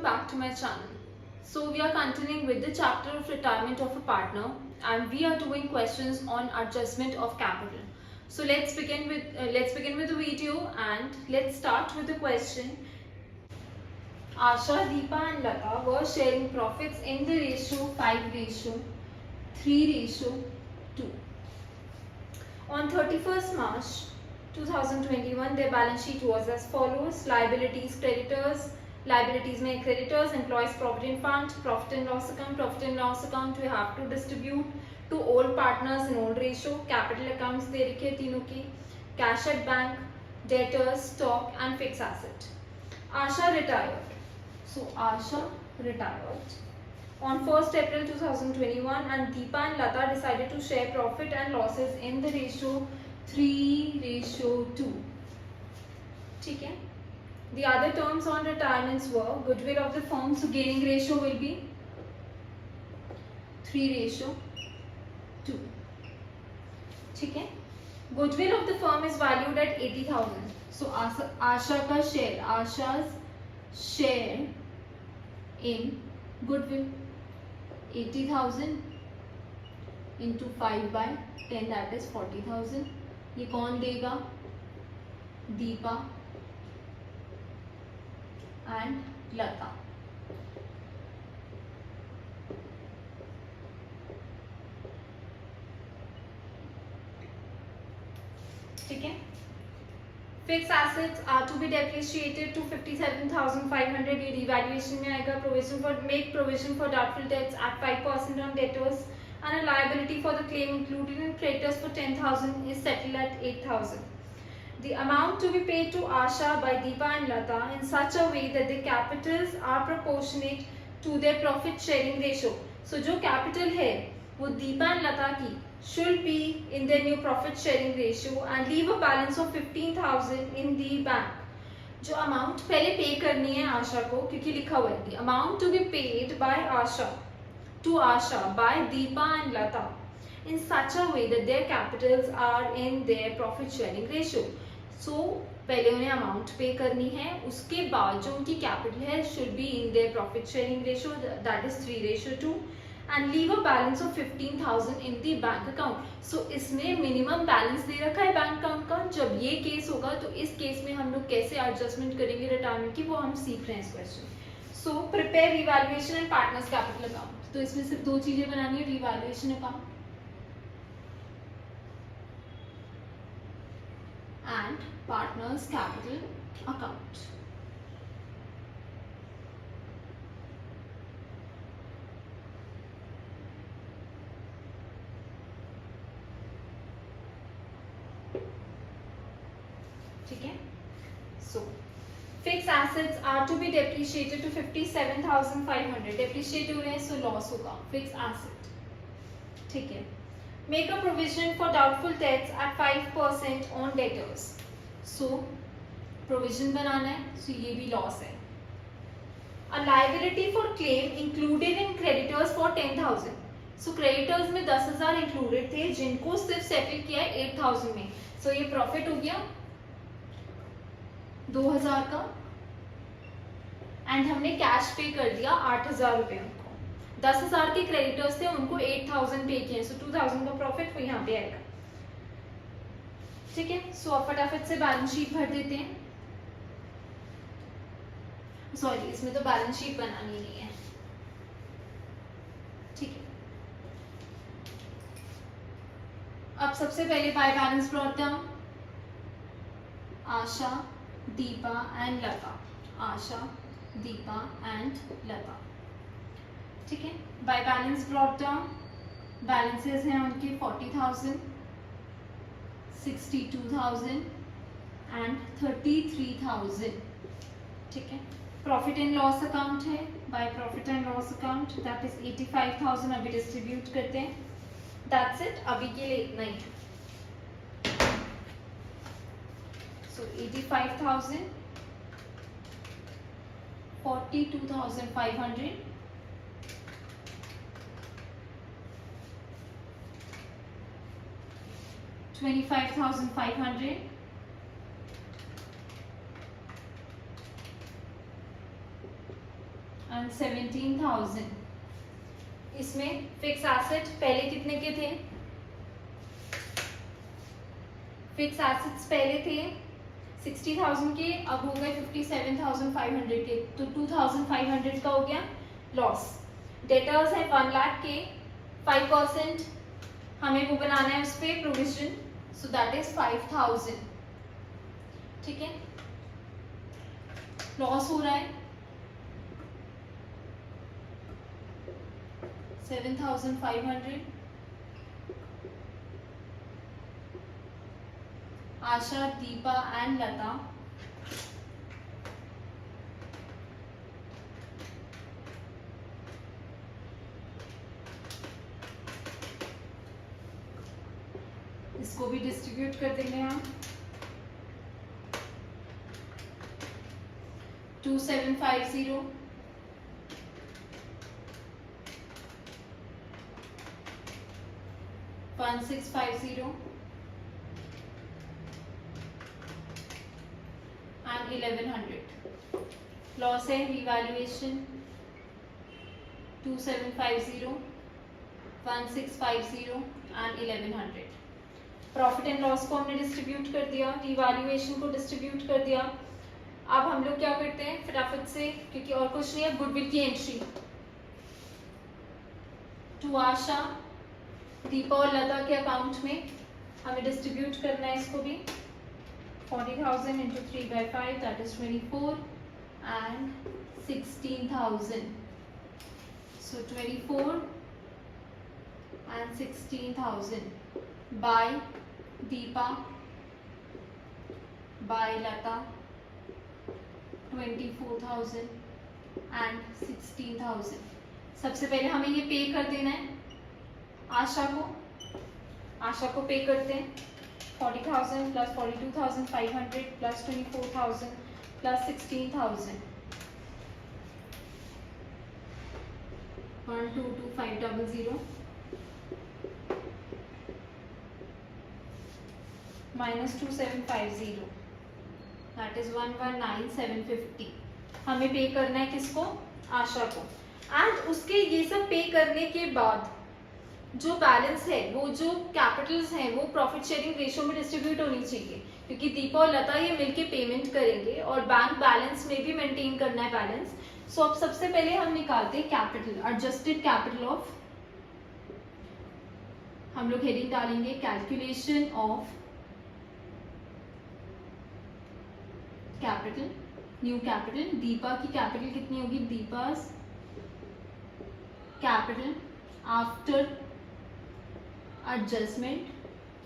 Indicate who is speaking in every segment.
Speaker 1: back to my channel. So we are continuing with the chapter of retirement of a partner, and we are doing questions on adjustment of capital. So let's begin with the video, and let's start with the question. Asha, Deepa and Lata were sharing profits in the ratio 5:3:2. On 31st March 2021, their balance sheet was as follows. Liabilities में creditors, employees provident fund, profit and loss account we have to distribute to all partners in old ratio. Capital accounts दे रखे तीनों की. Cash at bank, debtors, stock and fixed asset. Asha retired. So Asha retired on 1st April 2021, and Deepa and Lata decided to share profit and losses in the ratio 3:2. ठीक है. The other terms on retirements were goodwill of the firm, so gearing ratio will be 3:2. ठीक है. Goodwill of the firm is valued at 80,000. So Asha's share in goodwill 80,000 into 5/10, that is 40,000. ये कौन देगा? Deepa and Lata. ठीक है. Fixed assets are to be depreciated to 57,500. ये revaluation में आएगा. Make provision for doubtful debts at 5% on debtors, and a liability for the claim included in creditors for 10,000 is settled at 8,000. The amount to be paid to Asha by Deepa and Lata in such a way that the capitals are proportionate to their profit sharing ratio. So जो capital है वो Deepa and Lata की should be in their new profit sharing ratio and leave a balance of 15,000 in the bank. जो amount पहले pay करनी है आशा को, क्योंकि लिखा हुआ है the amount to be paid by Asha to Asha by Deepa and Lata in such a way that their capitals are in their profit sharing ratio. So पहले उन्हें अमाउंट पे करनी है, उसके बाद जो उनकी कैपिटल है should be in their profit sharing ratio, that is 3:2, and leave a balance of 15,000 in the bank account. So इसमें मिनिमम बैलेंस दे रखा है बैंक अकाउंट का. जब ये केस होगा तो इस केस में हम लोग कैसे एडजस्टमेंट करेंगे रिटायरमेंट की, वो हम सीख रहे हैं इस question. So prepare revaluation and partners capital account. तो इसमें सिर्फ दो चीजें बनानी है, revaluation account and partners capital account. ठीक है. So fixed assets are to be depreciated to 57,500. depreciate हो रहे हैं, so loss होगा. fixed asset. ठीक है. Make a provision for doubtful debts at 5% on debtors. So provision बनाना है, so ये भी loss है. A liability for claim included in creditors for 10,000. So creditors में 10,000 included थे, जिनको सिर्फ settle किया है 8,000 में. So ये profit हो गया 2,000 का, and हमने cash पे कर दिया 8,000 रुपए. 10,000 के क्रेडिटर्स थे, उनको 8,000 पे किए, सो 2,000 का प्रॉफिट वो यहाँ पे आएगा. ठीक है. सो अब फटाफट से बैलेंस शीट भर देते हैं. सॉरी, इसमें तो बैलेंस शीट बनानी नहीं है. ठीक है. अब सबसे पहले by balance brought down. Asha, Deepa and Lata. Asha, Deepa and Lata. ठीक है. By balance brought down, balances हैं उनके 40,000, 62,000 एंड 33,000. ठीक है. प्रॉफिट एंड लॉस अकाउंट है. By profit and loss account that is 85,000. अभी डिस्ट्रीब्यूट करते हैं. That's it. अभी के लिए इतना ही. सो 85,000, 42,500, 25,500, एंड 17,000। इसमें फिक्स एसेट पहले कितने के थे? फिक्स एसेट्स पहले थे 60,000 के, अब हो गए 57,500 के, तो 2,500 का हो गया लॉस। डेटर्स है 1 लाख के, 5% हमें वो बनाना है उस पर प्रोविजन, सो दैट इज 5,000। ठीक है, लॉस हो रहा है 7,500। आशा, दीपा एंड लता इसको भी डिस्ट्रीब्यूट कर देंगे हम। 2,750 1,650 एंड 1,100। लॉस है revaluation 2,750 1,650 and 1,100। Profit and loss को हमने डिस्ट्रीब्यूट कर दिया, रिवैल्यूएशन को डिस्ट्रीब्यूट कर दिया। अब हम लोग क्या करते हैं फटाफट से, क्योंकि और कुछ नहीं है, गुडविल की एंट्री टू आशा, दीपा और लता के अकाउंट में हमें डिस्ट्रीब्यूट करना है इसको भी। 40,000 into 3/5 that is 24 and 16,000, so 24 and 16,000 by Deepa by Lata 24,000 and 16,000। सबसे पहले हमें ये पे कर देना है आशा को पे करते हैं 40,000 plus 42,500 plus 24,000 plus 16,000 122,500 minus 2,750 that is 119,750। हमें पे करना है किसको? आशा को। एंड उसके ये सब पे करने के बाद जो बैलेंस है, वो जो कैपिटल्स हैं, वो प्रॉफिट शेयरिंग रेशियो में डिस्ट्रीब्यूट होनी चाहिए, क्योंकि दीपा और लता ये मिलके पेमेंट करेंगे और बैंक बैलेंस में भी मेंटेन करना है बैलेंस। सो अब सबसे पहले हम निकालते हैं कैपिटल, एडजस्टेड कैपिटल ऑफ, हम लोग हेडिंग डालेंगे calculation of capital, new capital. Deepa की कैपिटल कितनी होगी? दीपास कैपिटल आफ्टर एडजस्टमेंट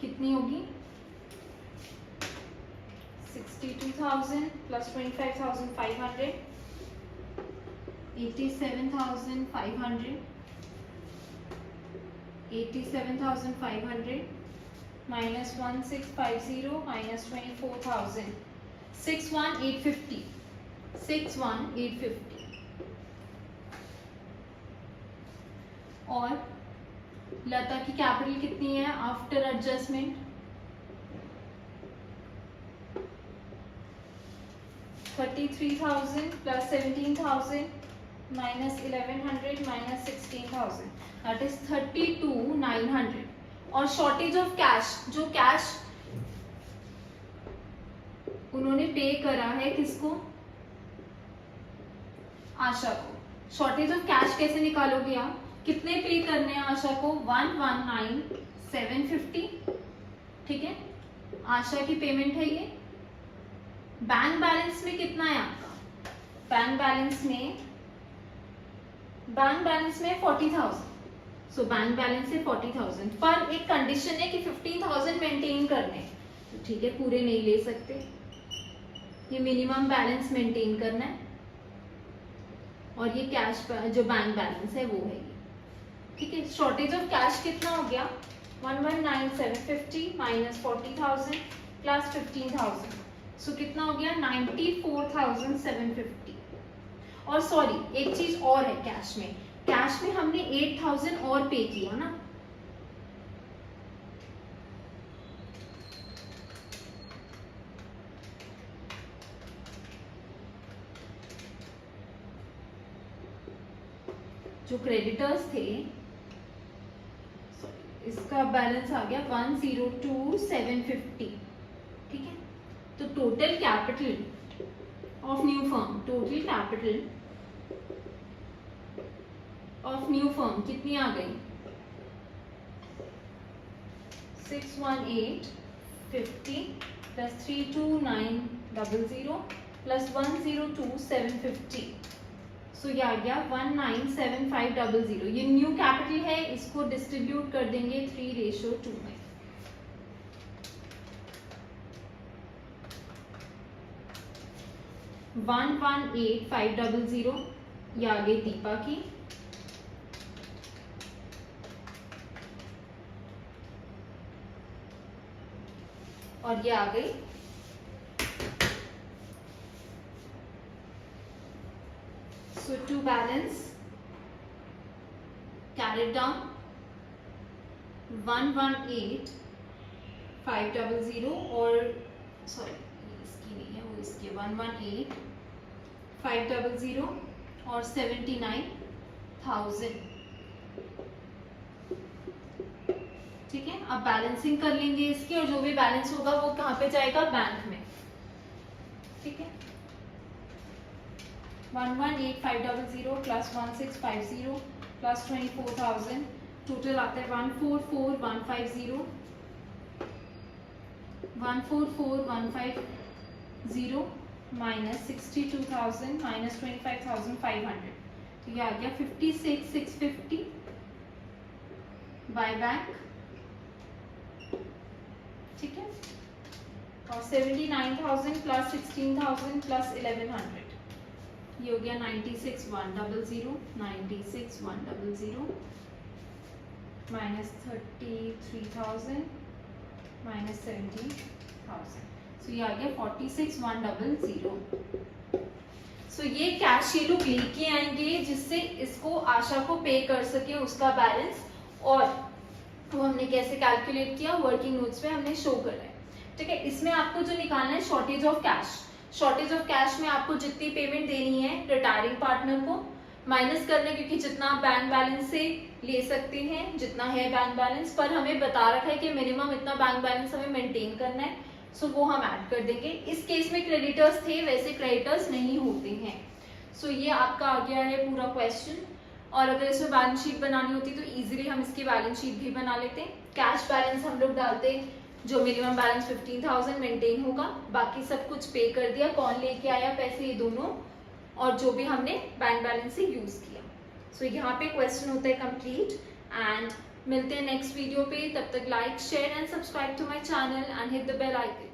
Speaker 1: कितनी होगी? 62,000 प्लस 25,500 87,500 87,500 माइनस 1,650 माइनस 24,000 61,850 61,850। और लता की कैपिटल कितनी है after adjustment? 33,000 plus 17,000 minus 1,100 minus 16,000 that is 32,900। और शॉर्टेज ऑफ कैश, जो कैश उन्होंने पे करा है किसको? आशा को। शॉर्टेज ऑफ कैश कैसे निकालोगे आप? कितने पे करने हैं आशा को? 119,750। ठीक है, आशा की पेमेंट है ये। बैंक बैलेंस में कितना है आपका? बैंक बैलेंस में 40,000। सो बैंक बैलेंस है 40,000, पर एक कंडीशन है कि 15,000 मेंटेन करने, तो ठीक है पूरे नहीं ले सकते, ये मिनिमम बैलेंस मेंटेन करना है। और ये कैश जो बैंक बैलेंस है वो है ये। ठीक है, शॉर्टेज ऑफ कैश कितना हो गया? 119,750 माइनस 40,000 प्लस 15,000, सो कितना हो गया? 94,750। और सॉरी, एक चीज और है कैश में हमने 8,000 और पे किया ना, जो क्रेडिटर्स थे, इसका बैलेंस आ गया 102,750, ठीक है। तो total capital of new firm, total capital of new firm कितनी आ गई? 61850 प्लस 32900 प्लस 102,750, सो ये आ गया 197500। ये न्यू कैपिटल है, इसको डिस्ट्रीब्यूट कर देंगे 3:2 में। $118,500 ये आ गई दीपा की, और ये आ गई so to balance carried down 118,500 और सॉरी इसकी नहीं है, वो इसकी 118,500 और 79,000, ठीक है। अब बैलेंसिंग कर लेंगे इसकी, और जो भी बैलेंस होगा वो कहाँ पे जाएगा? बैंक में, ठीक है। 118,500 प्लस 1650 प्लस 24,000, टोटल आता है 144,150, 144,150 माइनस 62,000 माइनस 25,500, तो ये आ गया 56,650 बाय बैंक, ठीक है। और 79,000 प्लस 16,000 प्लस 1,100, ये हो गया 96,100, 96,100 माइनस 33,000 माइनस 70,000, सो ये आ गया 46,100। सो ये कैश ये लोग लेके आएंगे जिससे इसको आशा को पे कर सके उसका बैलेंस, और वो हमने कैसे कैलकुलेट किया वर्किंग नोट्स पे हमने शो कर रहे हैं, ठीक है। इसमें आपको जो निकालना है shortage of cash, shortage of cash में आपको जितनी पेमेंट देनी है रिटायरिंग पार्टनर को माइनस करना है, क्योंकि जितना बैंक बैलेंस से ले सकते हैं जितना है बैंक बैलेंस, पर हमें बता रखा है कि मिनिमम इतना बैंक बैलेंस हमें मेंटेन करना है, सो वो हम ऐड कर देंगे। इस केस में क्रेडिटर्स थे, वैसे क्रेडिटर्स नहीं होते हैं। सो ये आपका आ गया है पूरा क्वेश्चन, और अगर इसमें बैलेंस शीट बनानी होती तो इजीली हम इसकी बैलेंस शीट भी बना लेते। कैश बैलेंस हम लोग डालते, जो मिनिमम बैलेंस 15,000 मेंटेन होगा, बाकी सब कुछ पे कर दिया, कौन लेके आया पैसे ये दोनों, और जो भी हमने बैंक बैलेंस से यूज किया। सो यहाँ पे क्वेश्चन होता है कंप्लीट, एंड मिलते हैं नेक्स्ट वीडियो पे। तब तक like share and subscribe to my channel and hit the bell icon.